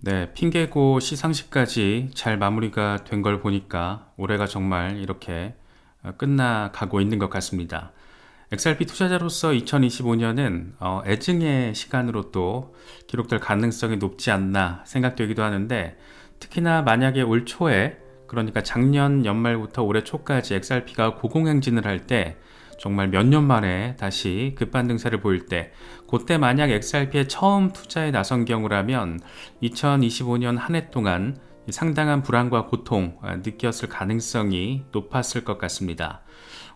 네, 핑계고 시상식까지 잘 마무리가 된 걸 보니까 올해가 정말 이렇게 끝나가고 있는 것 같습니다. XRP 투자자로서 2025년은 애증의 시간으로 또 기록될 가능성이 높지 않나 생각되기도 하는데, 특히나 만약에 올 초에, 그러니까 작년 연말부터 올해 초까지 XRP가 고공행진을 할 때, 정말 몇 년 만에 다시 급반등세를 보일 때, 그때 만약 XRP에 처음 투자에 나선 경우라면 2025년 한 해 동안 상당한 불안과 고통 느꼈을 가능성이 높았을 것 같습니다.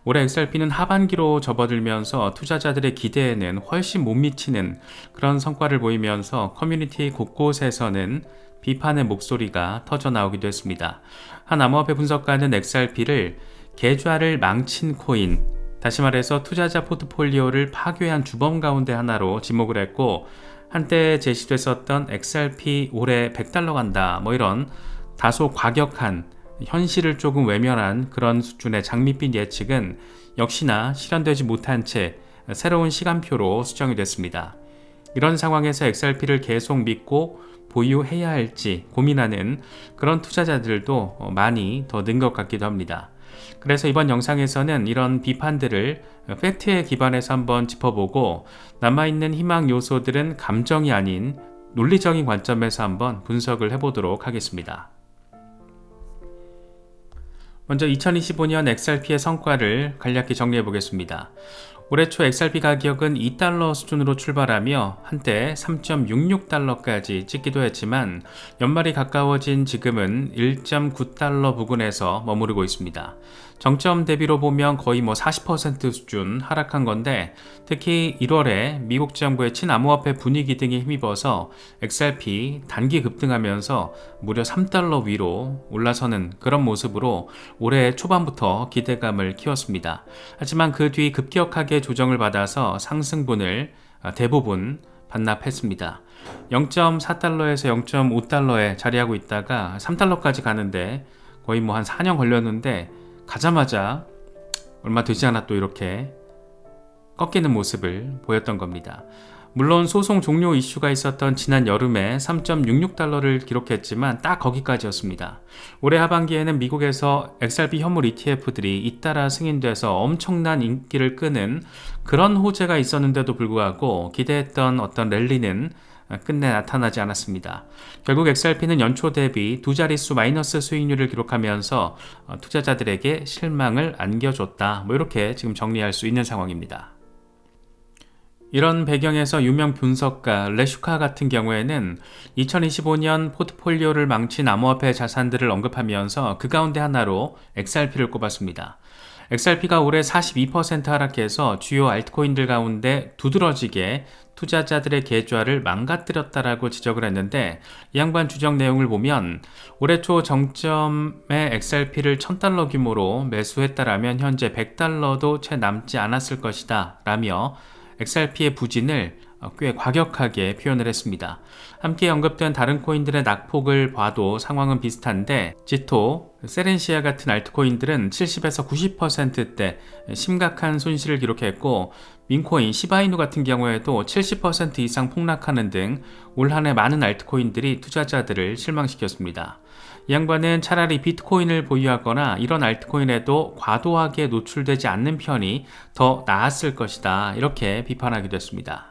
올해 XRP는 하반기로 접어들면서 투자자들의 기대에는 훨씬 못 미치는 그런 성과를 보이면서 커뮤니티 곳곳에서는 비판의 목소리가 터져 나오기도 했습니다. 한 암호화폐 분석가는 XRP를 계좌를 망친 코인, 다시 말해서 투자자 포트폴리오를 파괴한 주범 가운데 하나로 지목을 했고, 한때 제시됐었던 XRP 올해 $100 간다 이런 다소 과격한, 현실을 조금 외면한 그런 수준의 장밋빛 예측은 역시나 실현되지 못한 채 새로운 시간표로 수정이 됐습니다. 이런 상황에서 XRP를 계속 믿고 보유해야 할지 고민하는 그런 투자자들도 많이 더 는 것 같기도 합니다. 그래서 이번 영상에서는 이런 비판들을 팩트에 기반해서 한번 짚어보고, 남아있는 희망 요소들은 감정이 아닌 논리적인 관점에서 한번 분석을 해보도록 하겠습니다. 먼저 2025년 XRP의 성과를 간략히 정리해 보겠습니다. 올해 초 XRP 가격은 $2 수준으로 출발하며 한때 3.66달러까지 찍기도 했지만, 연말이 가까워진 지금은 1.9달러 부근에서 머무르고 있습니다. 정점 대비로 보면 거의 40% 수준 하락한 건데, 특히 1월에 미국 정부의 친암호화폐 분위기 등에 힘입어서 XRP 단기 급등하면서 무려 3달러 위로 올라서는 그런 모습으로 올해 초반부터 기대감을 키웠습니다. 하지만 그 뒤 급격하게 조정을 받아서 상승분을 대부분 반납했습니다. 0.4달러에서 0.5달러에 자리하고 있다가 3달러까지 가는데 거의 한 4년 걸렸는데, 가자마자 얼마 되지 않아 또 이렇게 꺾이는 모습을 보였던 겁니다. 물론 소송 종료 이슈가 있었던 지난 여름에 3.66달러를 기록했지만 딱 거기까지였습니다. 올해 하반기에는 미국에서 XRP 현물 ETF들이 잇따라 승인돼서 엄청난 인기를 끄는 그런 호재가 있었는데도 불구하고 기대했던 어떤 랠리는 끝내 나타나지 않았습니다. 결국 XRP는 연초 대비 두 자릿수 마이너스 수익률을 기록하면서 투자자들에게 실망을 안겨줬다, 이렇게 지금 정리할 수 있는 상황입니다. 이런 배경에서 유명 분석가 레슈카 같은 경우에는 2025년 포트폴리오를 망친 암호화폐 자산들을 언급하면서 그 가운데 하나로 XRP를 꼽았습니다. XRP가 올해 42% 하락해서 주요 알트코인들 가운데 두드러지게 투자자들의 계좌를 망가뜨렸다라고 지적을 했는데, 이 양반 주적 내용을 보면 올해 초 정점에 XRP를 $1000 규모로 매수했다라면 현재 $100도 채 남지 않았을 것이다 라며 XRP의 부진을 꽤 과격하게 표현을 했습니다. 함께 언급된 다른 코인들의 낙폭을 봐도 상황은 비슷한데, 지토, 세렌시아 같은 알트코인들은 70에서 90%대 심각한 손실을 기록했고, 민코인, 시바이누 같은 경우에도 70% 이상 폭락하는 등 올 한 해 많은 알트코인들이 투자자들을 실망시켰습니다. 이 양반은 차라리 비트코인을 보유하거나 이런 알트코인에도 과도하게 노출되지 않는 편이 더 나았을 것이다, 이렇게 비판하기도 했습니다.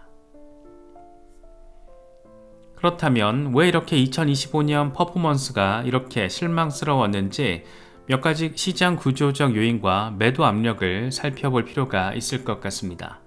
그렇다면 왜 이렇게 2025년 퍼포먼스가 이렇게 실망스러웠는지 몇 가지 시장 구조적 요인과 매도 압력을 살펴볼 필요가 있을 것 같습니다.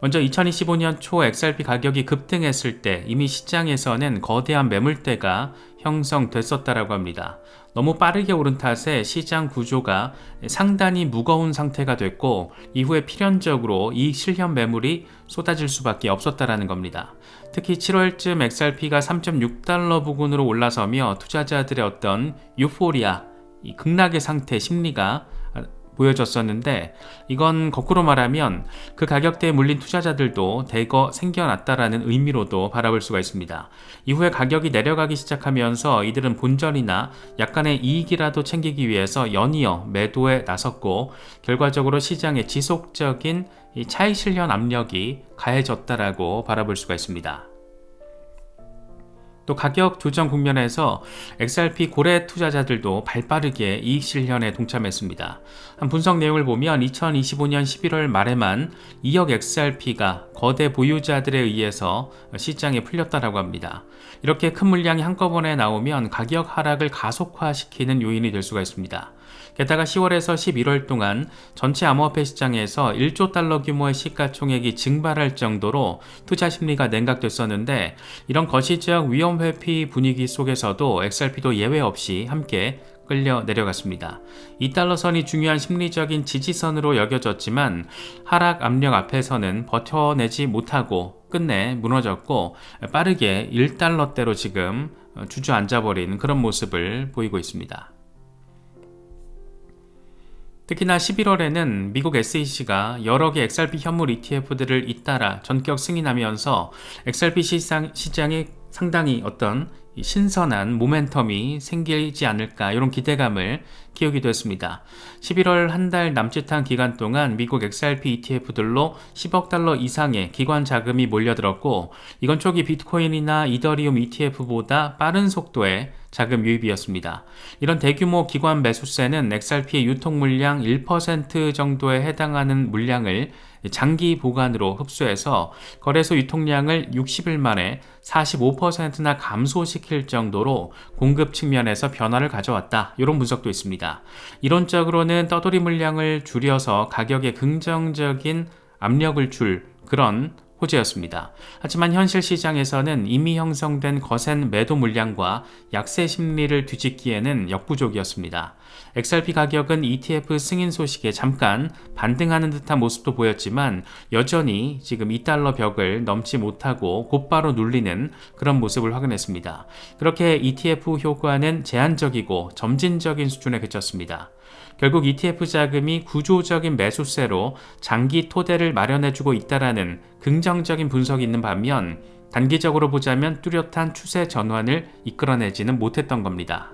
먼저 2025년 초 XRP 가격이 급등했을 때 이미 시장에서는 거대한 매물대가 형성됐었다라고 합니다. 너무 빠르게 오른 탓에 시장 구조가 상당히 무거운 상태가 됐고, 이후에 필연적으로 이 실현 매물이 쏟아질 수밖에 없었다라는 겁니다. 특히 7월쯤 XRP가 3.6달러 부근으로 올라서며 투자자들의 어떤 유포리아, 이 극락의 상태 심리가 보여졌었는데, 이건 거꾸로 말하면 그 가격대에 물린 투자자들도 대거 생겨났다라는 의미로도 바라볼 수가 있습니다. 이후에 가격이 내려가기 시작하면서 이들은 본전이나 약간의 이익이라도 챙기기 위해서 연이어 매도에 나섰고, 결과적으로 시장의 지속적인 이 차익 실현 압력이 가해졌다라고 바라볼 수가 있습니다. 또 가격 조정 국면에서 XRP 고래 투자자들도 발빠르게 이익 실현에 동참했습니다. 한 분석 내용을 보면 2025년 11월 말에만 2억 XRP가 거대 보유자들에 의해서 시장에 풀렸다라고 합니다. 이렇게 큰 물량이 한꺼번에 나오면 가격 하락을 가속화시키는 요인이 될 수가 있습니다. 게다가 10월에서 11월 동안 전체 암호화폐 시장에서 1조 달러 규모의 시가총액이 증발할 정도로 투자 심리가 냉각됐었는데, 이런 거시적 위험 회피 분위기 속에서도 XRP도 예외 없이 함께 끌려 내려갔습니다. 2달러 선이 중요한 심리적인 지지선으로 여겨졌지만 하락 압력 앞에서는 버텨내지 못하고 끝내 무너졌고 빠르게 1달러대로 지금 주저앉아버린 그런 모습을 보이고 있습니다. 특히나 11월에는 미국 SEC가 여러 개 XRP 현물 ETF들을 잇따라 전격 승인하면서 XRP 시장에 상당히 어떤 신선한 모멘텀이 생기지 않을까, 이런 기대감을 키우기도 했습니다. 11월 한 달 남짓한 기간 동안 미국 XRP ETF들로 10억 달러 이상의 기관 자금이 몰려들었고, 이건 초기 비트코인이나 이더리움 ETF보다 빠른 속도의 자금 유입이었습니다. 이런 대규모 기관 매수세는 XRP의 유통 물량 1% 정도에 해당하는 물량을 장기 보관으로 흡수해서 거래소 유통량을 60일 만에 45%나 감소시킬 정도로 공급 측면에서 변화를 가져왔다, 이런 분석도 있습니다. 이론적으로는 떠돌이 물량을 줄여서 가격에 긍정적인 압력을 줄 그런 호재였습니다. 하지만 현실 시장에서는 이미 형성된 거센 매도 물량과 약세 심리를 뒤집기에는 역부족이었습니다. XRP 가격은 ETF 승인 소식에 잠깐 반등하는 듯한 모습도 보였지만 여전히 지금 2달러 벽을 넘지 못하고 곧바로 눌리는 그런 모습을 확인했습니다. 그렇게 ETF 효과는 제한적이고 점진적인 수준에 그쳤습니다. 결국 ETF 자금이 구조적인 매수세로 장기 토대를 마련해주고 있다라는 긍정적인 분석이 있는 반면, 단기적으로 보자면 뚜렷한 추세 전환을 이끌어내지는 못했던 겁니다.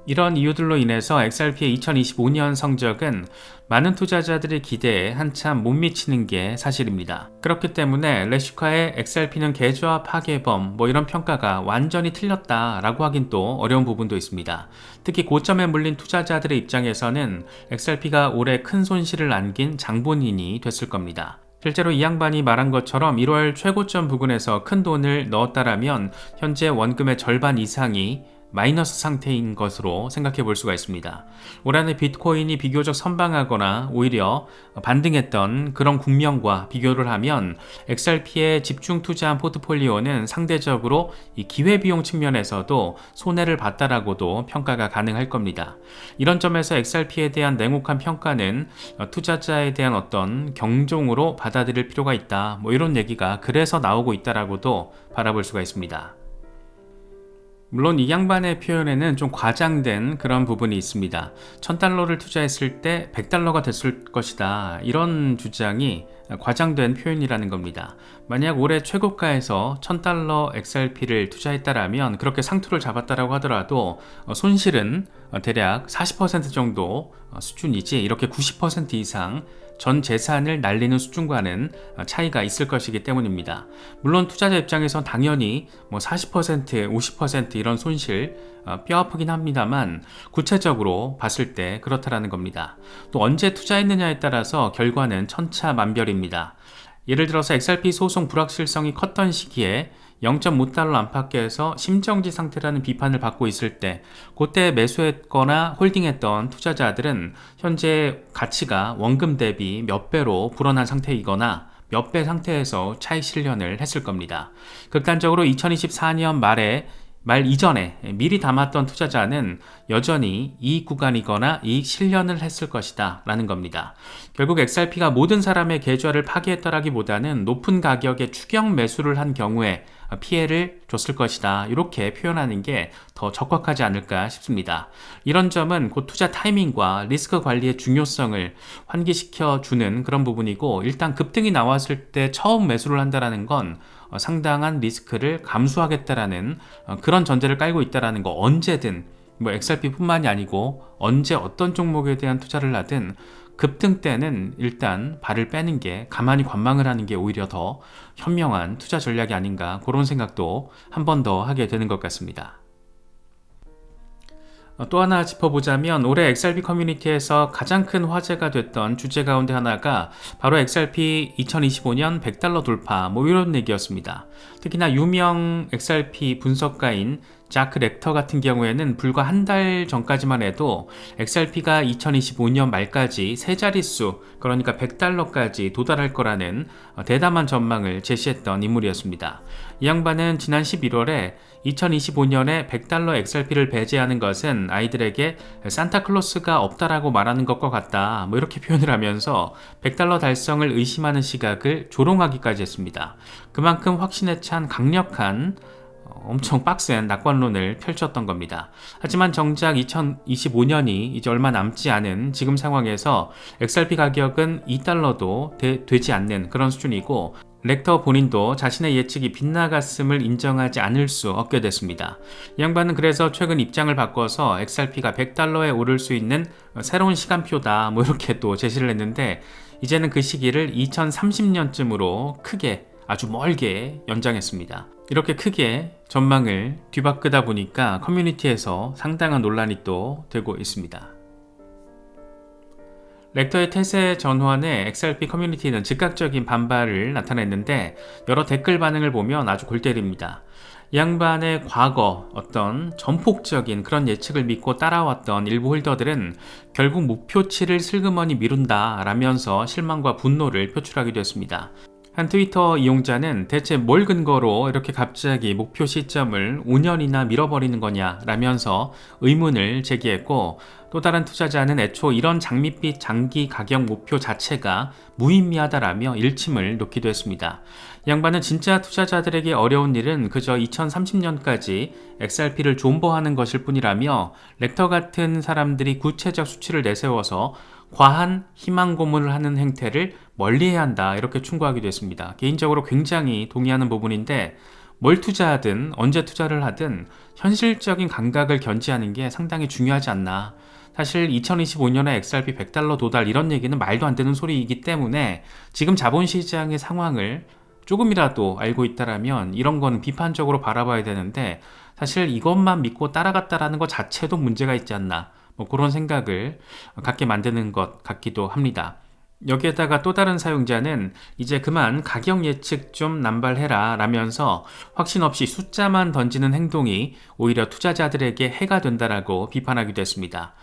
이런 이유들로 인해서 XRP의 2025년 성적은 많은 투자자들의 기대에 한참 못 미치는 게 사실입니다. 그렇기 때문에 레시카의 XRP는 계좌 파괴범, 이런 평가가 완전히 틀렸다라고 하긴 또 어려운 부분도 있습니다. 특히 고점에 물린 투자자들의 입장에서는 XRP가 올해 큰 손실을 안긴 장본인이 됐을 겁니다. 실제로 이 양반이 말한 것처럼 1월 최고점 부근에서 큰 돈을 넣었다라면 현재 원금의 절반 이상이 마이너스 상태인 것으로 생각해 볼 수가 있습니다. 올 한해 비트코인이 비교적 선방하거나 오히려 반등했던 그런 국면과 비교를 하면 XRP에 집중 투자한 포트폴리오는 상대적으로 이 기회비용 측면에서도 손해를 봤다라고도 평가가 가능할 겁니다. 이런 점에서 XRP에 대한 냉혹한 평가는 투자자에 대한 어떤 경종으로 받아들일 필요가 있다, 이런 얘기가 그래서 나오고 있다라고도 바라볼 수가 있습니다. 물론 이 양반의 표현에는 좀 과장된 그런 부분이 있습니다. 1000달러를 투자했을 때 100달러가 됐을 것이다, 이런 주장이 과장된 표현이라는 겁니다. 만약 올해 최고가에서 1000달러 XRP를 투자했다라면, 그렇게 상투를 잡았다라고 하더라도 손실은 대략 40% 정도 수준이지, 이렇게 90% 이상 전 재산을 날리는 수준과는 차이가 있을 것이기 때문입니다. 물론 투자자 입장에선 당연히 40%, 50% 이런 손실 뼈아프긴 합니다만, 구체적으로 봤을 때 그렇다라는 겁니다. 또 언제 투자했느냐에 따라서 결과는 천차만별입니다. 예를 들어서 XRP 소송 불확실성이 컸던 시기에 0.5달러 안팎에서 심정지 상태라는 비판을 받고 있을 때, 그때 매수했거나 홀딩했던 투자자들은 현재 가치가 원금 대비 몇 배로 불어난 상태이거나 몇 배 상태에서 차익 실현을 했을 겁니다. 극단적으로 2024년 말 이전에 미리 담았던 투자자는 여전히 이익 구간이거나 이익 실현을 했을 것이다 라는 겁니다. 결국 XRP가 모든 사람의 계좌를 파괴했다라기보다는 높은 가격에 추격 매수를 한 경우에 피해를 줬을 것이다, 이렇게 표현하는 게 더 적확하지 않을까 싶습니다. 이런 점은 곧 투자 타이밍과 리스크 관리의 중요성을 환기시켜 주는 그런 부분이고, 일단 급등이 나왔을 때 처음 매수를 한다는 건 상당한 리스크를 감수하겠다라는 그런 전제를 깔고 있다는 거, 언제든 XRP 뿐만이 아니고 언제 어떤 종목에 대한 투자를 하든 급등 때는 일단 발을 빼는 게, 가만히 관망을 하는 게 오히려 더 현명한 투자 전략이 아닌가, 그런 생각도 한 번 더 하게 되는 것 같습니다. 또 하나 짚어보자면 올해 XRP 커뮤니티에서 가장 큰 화제가 됐던 주제 가운데 하나가 바로 XRP 2025년 $100 돌파 이런 얘기였습니다. 특히나 유명 XRP 분석가인 자크 렉터 같은 경우에는 불과 한 달 전까지만 해도 XRP가 2025년 말까지 세 자릿수, 그러니까 $100까지 도달할 거라는 대담한 전망을 제시했던 인물이었습니다. 이 양반은 지난 11월에 2025년에 $100 XRP를 배제하는 것은 아이들에게 산타클로스가 없다라고 말하는 것과 같다, 이렇게 표현을 하면서 $100 달성을 의심하는 시각을 조롱하기까지 했습니다. 그만큼 확신에 찬 강력한 엄청 빡센 낙관론을 펼쳤던 겁니다. 하지만 정작 2025년이 이제 얼마 남지 않은 지금 상황에서 XRP 가격은 $2도 되지 않는 그런 수준이고, 렉터 본인도 자신의 예측이 빗나갔음을 인정하지 않을 수 없게 됐습니다. 이 양반은 그래서 최근 입장을 바꿔서 XRP가 $100에 오를 수 있는 새로운 시간표다, 이렇게 또 제시를 했는데, 이제는 그 시기를 2030년쯤으로 크게, 아주 멀게 연장했습니다. 이렇게 크게 전망을 뒤바꾸다 보니까 커뮤니티에서 상당한 논란이 또 되고 있습니다. 렉터의 태세 전환에 XRP 커뮤니티는 즉각적인 반발을 나타냈는데, 여러 댓글 반응을 보면 아주 골 때립니다. 이 양반의 과거 어떤 전폭적인 그런 예측을 믿고 따라왔던 일부 홀더들은 결국 목표치를 슬그머니 미룬다 라면서 실망과 분노를 표출하기도 했습니다. 한 트위터 이용자는 대체 뭘 근거로 이렇게 갑자기 목표 시점을 5년이나 밀어버리는 거냐 라면서 의문을 제기했고, 또 다른 투자자는 애초 이런 장밋빛 장기 가격 목표 자체가 무의미하다라며 일침을 놓기도 했습니다. 이 양반은 진짜 투자자들에게 어려운 일은 그저 2030년까지 XRP를 존버하는 것일 뿐이라며, 렉터 같은 사람들이 구체적 수치를 내세워서 과한 희망 고문을 하는 행태를 멀리해야 한다, 이렇게 충고하기도 했습니다. 개인적으로 굉장히 동의하는 부분인데, 뭘 투자하든 언제 투자를 하든 현실적인 감각을 견지하는 게 상당히 중요하지 않나. 사실 2025년에 XRP $100 도달 이런 얘기는 말도 안 되는 소리이기 때문에, 지금 자본시장의 상황을 조금이라도 알고 있다라면 이런 거는 비판적으로 바라봐야 되는데, 사실 이것만 믿고 따라갔다라는 것 자체도 문제가 있지 않나, 그런 생각을 갖게 만드는 것 같기도 합니다. 여기에다가 또 다른 사용자는 이제 그만 가격 예측 좀 남발해라 라면서 확신 없이 숫자만 던지는 행동이 오히려 투자자들에게 해가 된다라고 비판하기도 했습니다.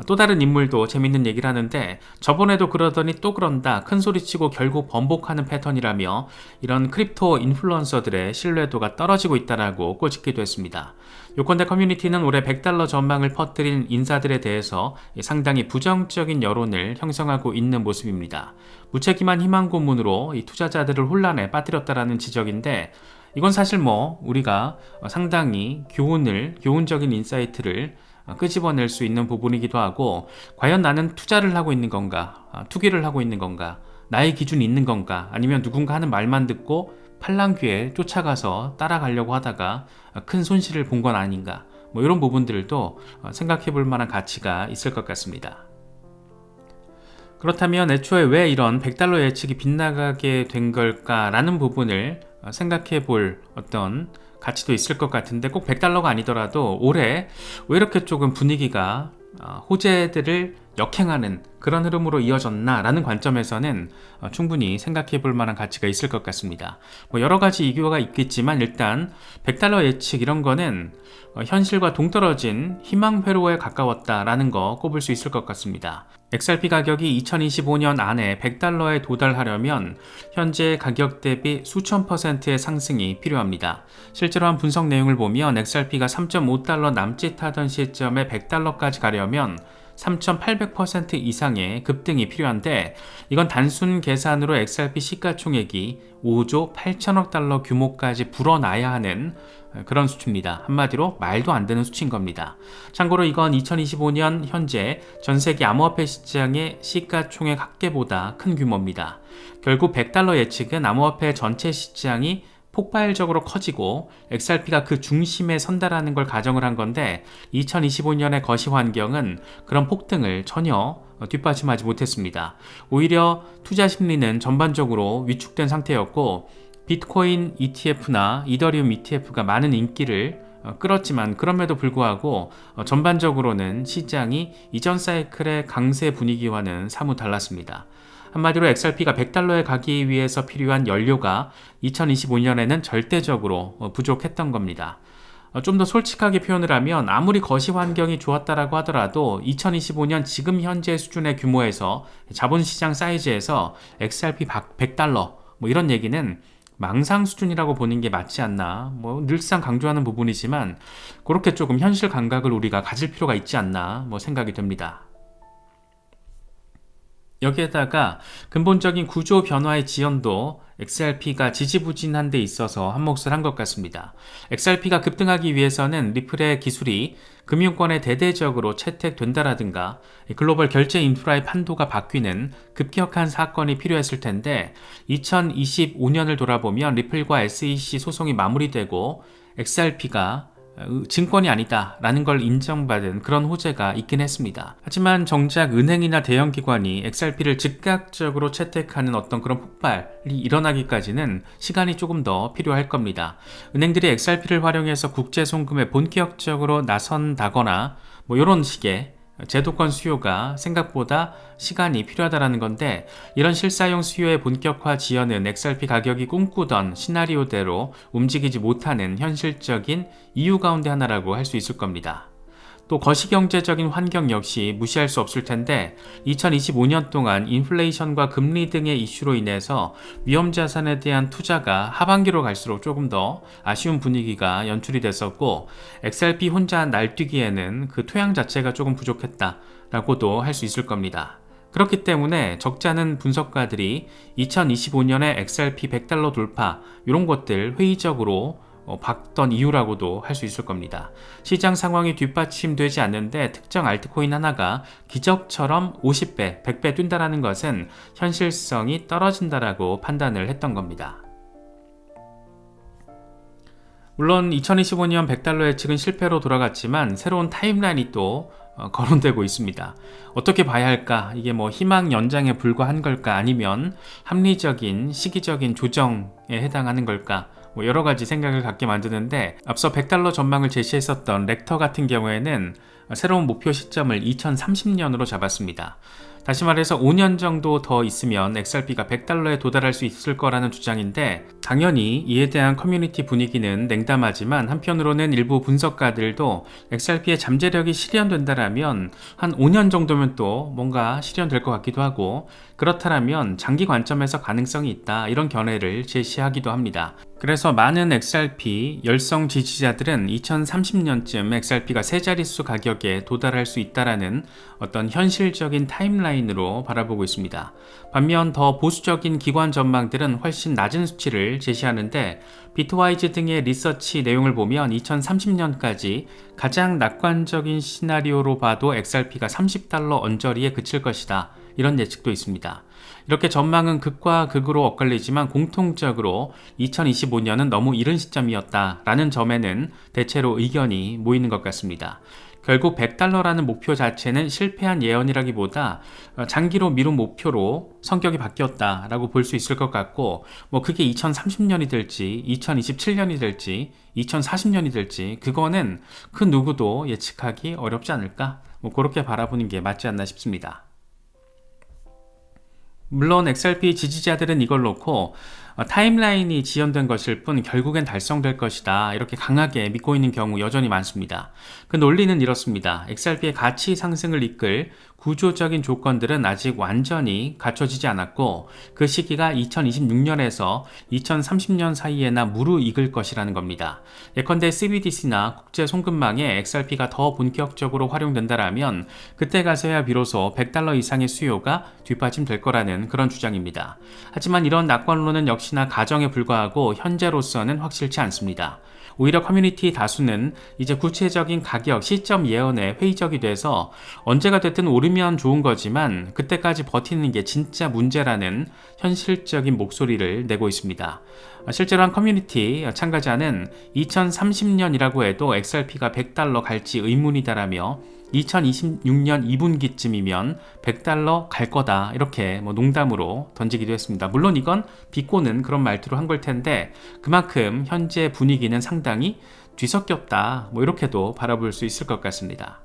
또 다른 인물도 재밌는 얘기를 하는데, 저번에도 그러더니 또 그런다, 큰소리치고 결국 번복하는 패턴이라며 이런 크립토 인플루언서들의 신뢰도가 떨어지고 있다라고 꼬집기도 했습니다. 요컨대 커뮤니티는 올해 $100 전망을 퍼뜨린 인사들에 대해서 상당히 부정적인 여론을 형성하고 있는 모습입니다. 무책임한 희망 고문으로 이 투자자들을 혼란에 빠뜨렸다라는 지적인데, 이건 사실 우리가 상당히 교훈적인 인사이트를 끄집어낼 수 있는 부분이기도 하고, 과연 나는 투자를 하고 있는 건가, 투기를 하고 있는 건가, 나의 기준이 있는 건가, 아니면 누군가 하는 말만 듣고 팔랑귀에 쫓아가서 따라가려고 하다가 큰 손실을 본 건 아닌가, 이런 부분들도 생각해 볼 만한 가치가 있을 것 같습니다. 그렇다면 애초에 왜 이런 $100 예측이 빗나가게 된 걸까라는 부분을 생각해 볼 어떤 가치도 있을 것 같은데, 꼭 $100가 아니더라도 올해 왜 이렇게 조금 분위기가 호재들을 역행하는 그런 흐름으로 이어졌나 라는 관점에서는 충분히 생각해 볼 만한 가치가 있을 것 같습니다. 여러 가지 이유가 있겠지만, 일단 $100 예측 이런 거는 현실과 동떨어진 희망 회로에 가까웠다라는 거 꼽을 수 있을 것 같습니다. XRP 가격이 2025년 안에 $100에 도달하려면 현재 가격 대비 수천 %의 상승이 필요합니다. 실제로 한 분석 내용을 보면 XRP가 $3.5 남짓하던 시점에 $100까지 가려면 3,800% 이상의 급등이 필요한데, 이건 단순 계산으로 XRP 시가총액이 5조 8천억 달러 규모까지 불어나야 하는 그런 수치입니다. 한마디로 말도 안 되는 수치인 겁니다. 참고로 이건 2025년 현재 전 세계 암호화폐 시장의 시가총액 합계보다 큰 규모입니다. 결국 $100 예측은 암호화폐 전체 시장이 폭발적으로 커지고 XRP가 그 중심에 선다라는 걸 가정을 한 건데 2025년의 거시 환경은 그런 폭등을 전혀 뒷받침하지 못했습니다. 오히려 투자 심리는 전반적으로 위축된 상태였고 비트코인 ETF나 이더리움 ETF가 많은 인기를 끌었지만 그럼에도 불구하고 전반적으로는 시장이 이전 사이클의 강세 분위기와는 사뭇 달랐습니다. 한마디로 XRP가 100달러에 가기 위해서 필요한 연료가 2025년에는 절대적으로 부족했던 겁니다. 좀 더 솔직하게 표현을 하면 아무리 거시 환경이 좋았다라고 하더라도 2025년 지금 현재 수준의 규모에서 자본시장 사이즈에서 XRP 100달러 이런 얘기는 망상 수준이라고 보는 게 맞지 않나. 늘상 강조하는 부분이지만 그렇게 조금 현실 감각을 우리가 가질 필요가 있지 않나 생각이 듭니다. 여기에다가 근본적인 구조 변화의 지연도 XRP가 지지부진한 데 있어서 한몫을 한 것 같습니다. XRP가 급등하기 위해서는 리플의 기술이 금융권에 대대적으로 채택된다라든가 글로벌 결제 인프라의 판도가 바뀌는 급격한 사건이 필요했을 텐데 2025년을 돌아보면 리플과 SEC 소송이 마무리되고 XRP가 증권이 아니다 라는 걸 인정받은 그런 호재가 있긴 했습니다. 하지만 정작 은행이나 대형기관이 XRP를 즉각적으로 채택하는 어떤 그런 폭발이 일어나기까지는 시간이 조금 더 필요할 겁니다. 은행들이 XRP를 활용해서 국제송금에 본격적으로 나선다거나 이런 식의 제도권 수요가 생각보다 시간이 필요하다는 건데 이런 실사용 수요의 본격화 지연은 XRP 가격이 꿈꾸던 시나리오대로 움직이지 못하는 현실적인 이유 가운데 하나라고 할 수 있을 겁니다. 또 거시경제적인 환경 역시 무시할 수 없을 텐데 2025년 동안 인플레이션과 금리 등의 이슈로 인해서 위험자산에 대한 투자가 하반기로 갈수록 조금 더 아쉬운 분위기가 연출이 됐었고 XRP 혼자 날뛰기에는 그 토양 자체가 조금 부족했다라고도 할 수 있을 겁니다. 그렇기 때문에 적잖은 분석가들이 2025년에 XRP 100달러 돌파 이런 것들 회의적으로 봤던 이유라고도 할 수 있을 겁니다. 시장 상황이 뒷받침되지 않는데 특정 알트코인 하나가 기적처럼 50배, 100배 뛴다라는 것은 현실성이 떨어진다라고 판단을 했던 겁니다. 물론 2025년 100달러 예측은 실패로 돌아갔지만 새로운 타임라인이 또 거론되고 있습니다. 어떻게 봐야 할까? 이게 희망 연장에 불과한 걸까? 아니면 합리적인 시기적인 조정에 해당하는 걸까? 여러 가지 생각을 갖게 만드는데 앞서 100달러 전망을 제시했었던 렉터 같은 경우에는 새로운 목표 시점을 2030년으로 잡았습니다. 다시 말해서 5년 정도 더 있으면 XRP가 100달러에 도달할 수 있을 거라는 주장인데 당연히 이에 대한 커뮤니티 분위기는 냉담하지만 한편으로는 일부 분석가들도 XRP의 잠재력이 실현된다라면 한 5년 정도면 또 뭔가 실현될 것 같기도 하고 그렇다면 장기 관점에서 가능성이 있다 이런 견해를 제시하기도 합니다. 그래서 많은 XRP 열성 지지자들은 2030년쯤 XRP가 세 자릿수 가격에 도달할 수 있다라는 어떤 현실적인 타임라인으로 바라보고 있습니다. 반면 더 보수적인 기관 전망들은 훨씬 낮은 수치를 제시하는데 비트와이즈 등의 리서치 내용을 보면 2030년까지 가장 낙관적인 시나리오로 봐도 XRP가 30달러 언저리에 그칠 것이다. 이런 예측도 있습니다. 이렇게 전망은 극과 극으로 엇갈리지만 공통적으로 2025년은 너무 이른 시점이었다라는 점에는 대체로 의견이 모이는 것 같습니다. 결국 100달러라는 목표 자체는 실패한 예언이라기보다 장기로 미룬 목표로 성격이 바뀌었다라고 볼 수 있을 것 같고 그게 2030년이 될지 2027년이 될지 2040년이 될지 그거는 그 누구도 예측하기 어렵지 않을까 그렇게 바라보는 게 맞지 않나 싶습니다. 물론 XRP 지지자들은 이걸 놓고 타임라인이 지연된 것일 뿐 결국엔 달성될 것이다 이렇게 강하게 믿고 있는 경우 여전히 많습니다. 그 논리는 이렇습니다. XRP의 가치 상승을 이끌 구조적인 조건들은 아직 완전히 갖춰지지 않았고 그 시기가 2026년에서 2030년 사이에나 무르익을 것이라는 겁니다. 예컨대 CBDC나 국제 송금망에 XRP가 더 본격적으로 활용된다라면 그때 가서야 비로소 100달러 이상의 수요가 뒷받침될 거라는 그런 주장입니다. 하지만 이런 낙관론은 역시나 가정에 불과하고 현재로서는 확실치 않습니다. 오히려 커뮤니티 다수는 이제 구체적인 가격, 시점 예언에 회의적이 돼서 언제가 됐든 오르면 않으면 좋은 거지만 그때까지 버티는 게 진짜 문제라는 현실적인 목소리를 내고 있습니다. 실제로 한 커뮤니티 참가자는 2030년이라고 해도 XRP가 $100 갈지 의문이다라며 2026년 2분기쯤이면 $100 갈 거다 이렇게 농담으로 던지기도 했습니다. 물론 이건 비꼬는 그런 말투로 한 걸 텐데 그만큼 현재 분위기는 상당히 뒤섞였다 이렇게도 바라볼 수 있을 것 같습니다.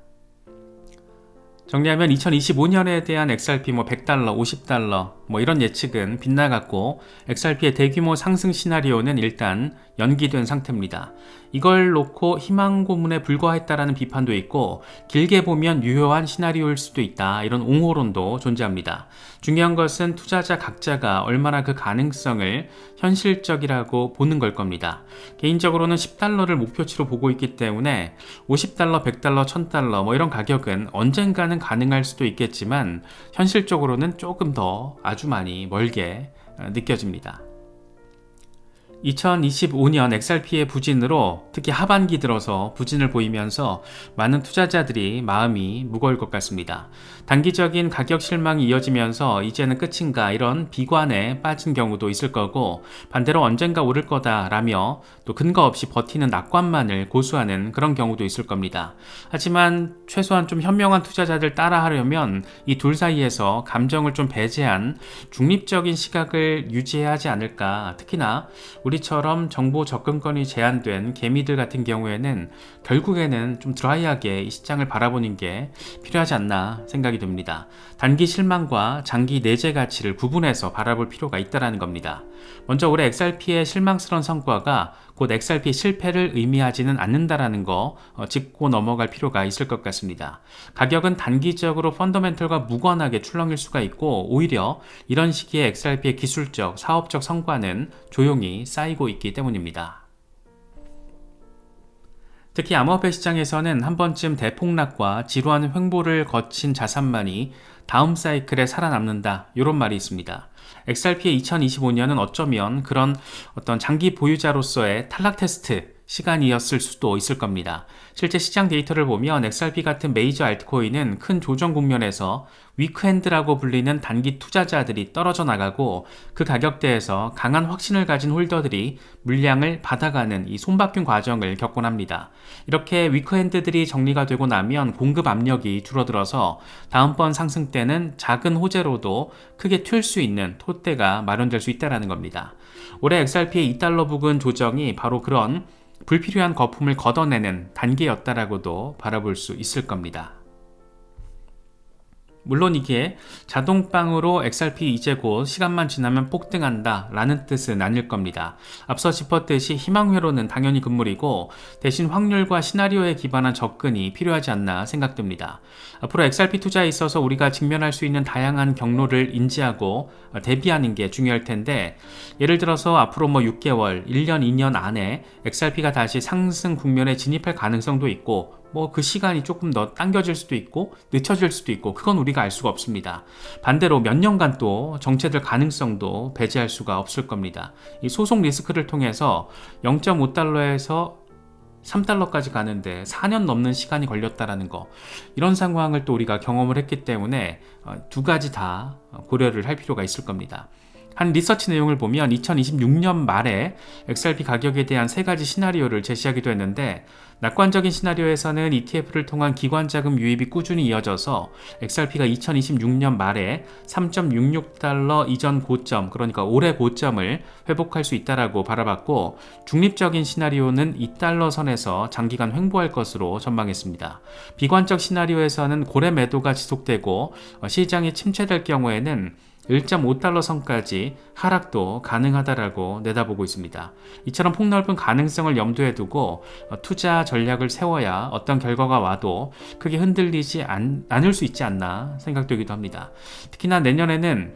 정리하면 2025년에 대한 XRP $100, $50 이런 예측은 빗나갔고 XRP의 대규모 상승 시나리오는 일단 연기된 상태입니다. 이걸 놓고 희망 고문에 불과했다라는 비판도 있고 길게 보면 유효한 시나리오일 수도 있다 이런 옹호론도 존재합니다. 중요한 것은 투자자 각자가 얼마나 그 가능성을 현실적이라고 보는 걸 겁니다. 개인적으로는 $10를 목표치로 보고 있기 때문에 $50, $100, $1000 이런 가격은 언젠가는 가능할 수도 있겠지만 현실적으로는 조금 더 아주 많이 멀게 느껴집니다. 2025년 XRP의 부진으로 특히 하반기 들어서 부진을 보이면서 많은 투자자들이 마음이 무거울 것 같습니다. 단기적인 가격 실망이 이어지면서 이제는 끝인가 이런 비관에 빠진 경우도 있을 거고 반대로 언젠가 오를 거다라며 또 근거 없이 버티는 낙관만을 고수하는 그런 경우도 있을 겁니다. 하지만 최소한 좀 현명한 투자자들 따라하려면 이 둘 사이에서 감정을 좀 배제한 중립적인 시각을 유지해야 하지 않을까. 특히나 우리처럼 정보 접근권이 제한된 개미들 같은 경우에는 결국에는 좀 드라이하게 이 시장을 바라보는 게 필요하지 않나 생각이 듭니다. 단기 실망과 장기 내재 가치를 구분해서 바라볼 필요가 있다는 겁니다. 먼저 올해 XRP의 실망스러운 성과가 곧 XRP 실패를 의미하지는 않는다라는 거 짚고 넘어갈 필요가 있을 것 같습니다. 가격은 단기적으로 펀더멘털과 무관하게 출렁일 수가 있고 오히려 이런 시기에 XRP의 기술적, 사업적 성과는 조용히 쌓이고 있기 때문입니다. 특히 암호화폐 시장에서는 한 번쯤 대폭락과 지루한 횡보를 거친 자산만이 다음 사이클에 살아남는다 이런 말이 있습니다. XRP의 2025년은 어쩌면 그런 어떤 장기 보유자로서의 탈락 테스트 시간이었을 수도 있을 겁니다. 실제 시장 데이터를 보면 XRP 같은 메이저 알트코인은 큰 조정 국면에서 위크핸드라고 불리는 단기 투자자들이 떨어져 나가고 그 가격대에서 강한 확신을 가진 홀더들이 물량을 받아가는 이 손바뀜 과정을 겪곤 합니다. 이렇게 위크핸드들이 정리가 되고 나면 공급 압력이 줄어들어서 다음번 상승 때는 작은 호재로도 크게 튈 수 있는 폛대가 마련될 수 있다는 겁니다. 올해 XRP의 $2 부근 조정이 바로 그런 불필요한 거품을 걷어내는 단계였다라고도 바라볼 수 있을 겁니다. 물론 이게 자동빵으로 XRP 이제 곧 시간만 지나면 폭등한다 라는 뜻은 아닐 겁니다. 앞서 짚었듯이 희망회로는 당연히 금물이고 대신 확률과 시나리오에 기반한 접근이 필요하지 않나 생각됩니다. 앞으로 XRP 투자에 있어서 우리가 직면할 수 있는 다양한 경로를 인지하고 대비하는 게 중요할 텐데 예를 들어서 앞으로 6개월, 1년, 2년 안에 XRP가 다시 상승 국면에 진입할 가능성도 있고 그 시간이 조금 더 당겨질 수도 있고 늦춰질 수도 있고 그건 우리가 알 수가 없습니다. 반대로 몇 년간 또 정체될 가능성도 배제할 수가 없을 겁니다. 이 소송 리스크를 통해서 0.5달러에서 $3까지 가는데 4년 넘는 시간이 걸렸다라는 거 이런 상황을 또 우리가 경험을 했기 때문에 두 가지 다 고려를 할 필요가 있을 겁니다. 한 리서치 내용을 보면 2026년 말에 XRP 가격에 대한 3가지 시나리오를 제시하기도 했는데 낙관적인 시나리오에서는 ETF를 통한 기관 자금 유입이 꾸준히 이어져서 XRP가 2026년 말에 $3.66 이전 고점, 그러니까 올해 고점을 회복할 수 있다라고 바라봤고 중립적인 시나리오는 $2 선에서 장기간 횡보할 것으로 전망했습니다. 비관적 시나리오에서는 고래 매도가 지속되고 시장이 침체될 경우에는 $1.5 선까지 하락도 가능하다라고 내다보고 있습니다. 이처럼 폭넓은 가능성을 염두에 두고 투자 전략을 세워야 어떤 결과가 와도 크게 흔들리지 않을 수 있지 않나 생각되기도 합니다. 특히나 내년에는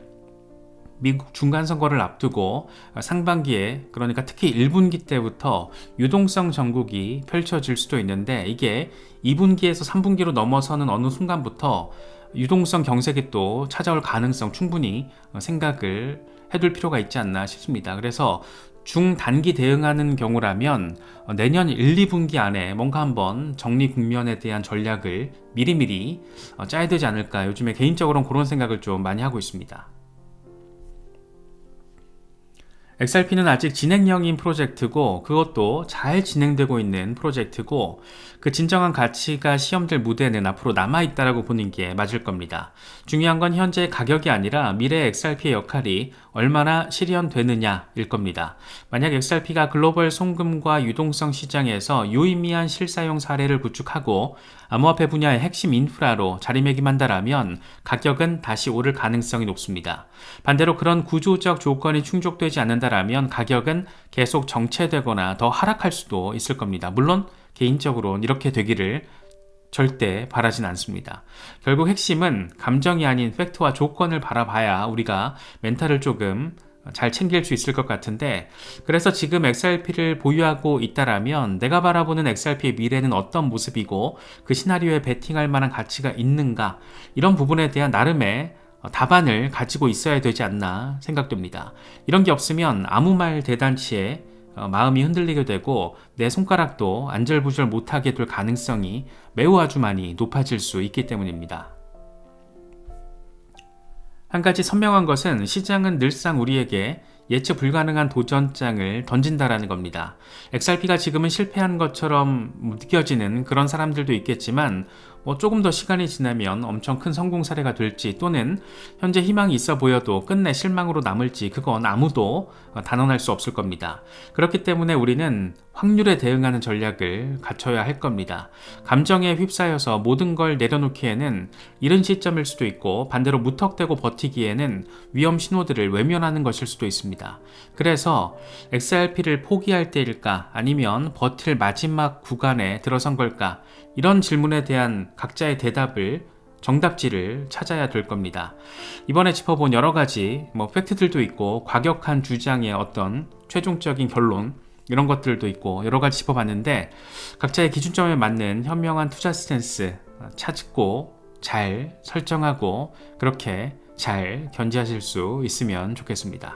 미국 중간선거를 앞두고 상반기에 그러니까 특히 1분기 때부터 유동성 전국이 펼쳐질 수도 있는데 이게 2분기에서 3분기로 넘어서는 어느 순간부터 유동성 경색이 또 찾아올 가능성 충분히 생각을 해둘 필요가 있지 않나 싶습니다. 그래서 중단기 대응하는 경우라면 내년 1, 2분기 안에 뭔가 한번 정리 국면에 대한 전략을 미리미리 짜야 되지 않을까, 요즘에 개인적으로는 그런 생각을 좀 많이 하고 있습니다. XRP는 아직 진행형인 프로젝트고, 그것도 잘 진행되고 있는 프로젝트고, 그 진정한 가치가 시험될 무대는 앞으로 남아있다라고 보는 게 맞을 겁니다. 중요한 건 현재 가격이 아니라 미래 XRP의 역할이 얼마나 실현되느냐일 겁니다. 만약 XRP가 글로벌 송금과 유동성 시장에서 유의미한 실사용 사례를 구축하고 암호화폐 분야의 핵심 인프라로 자리매김한다라면 가격은 다시 오를 가능성이 높습니다. 반대로 그런 구조적 조건이 충족되지 않는다라면 가격은 계속 정체되거나 더 하락할 수도 있을 겁니다. 물론 개인적으로는 이렇게 되기를 절대 바라진 않습니다. 결국 핵심은 감정이 아닌 팩트와 조건을 바라봐야 우리가 멘탈을 조금 잘 챙길 수 있을 것 같은데, 그래서 지금 XRP를 보유하고 있다라면 내가 바라보는 XRP의 미래는 어떤 모습이고 그 시나리오에 베팅할 만한 가치가 있는가, 이런 부분에 대한 나름의 답안을 가지고 있어야 되지 않나 생각됩니다. 이런 게 없으면 아무 말 대잔치에 마음이 흔들리게 되고 내 손가락도 안절부절 못하게 될 가능성이 매우 아주 많이 높아질 수 있기 때문입니다. 한 가지 선명한 것은 시장은 늘상 우리에게 예측 불가능한 도전장을 던진다라는 겁니다. XRP가 지금은 실패한 것처럼 느껴지는 그런 사람들도 있겠지만 조금 더 시간이 지나면 엄청 큰 성공 사례가 될지, 또는 현재 희망이 있어 보여도 끝내 실망으로 남을지, 그건 아무도 단언할 수 없을 겁니다. 그렇기 때문에 우리는 확률에 대응하는 전략을 갖춰야 할 겁니다. 감정에 휩싸여서 모든 걸 내려놓기에는 이른 시점일 수도 있고, 반대로 무턱대고 버티기에는 위험 신호들을 외면하는 것일 수도 있습니다. 그래서 XRP를 포기할 때일까, 아니면 버틸 마지막 구간에 들어선 걸까, 이런 질문에 대한 각자의 대답을, 정답지를 찾아야 될 겁니다. 이번에 짚어본 여러 가지 팩트들도 있고 과격한 주장의 어떤 최종적인 결론, 이런 것들도 있고 여러 가지 짚어봤는데, 각자의 기준점에 맞는 현명한 투자 스탠스 찾고 잘 설정하고 그렇게 잘 견지하실 수 있으면 좋겠습니다.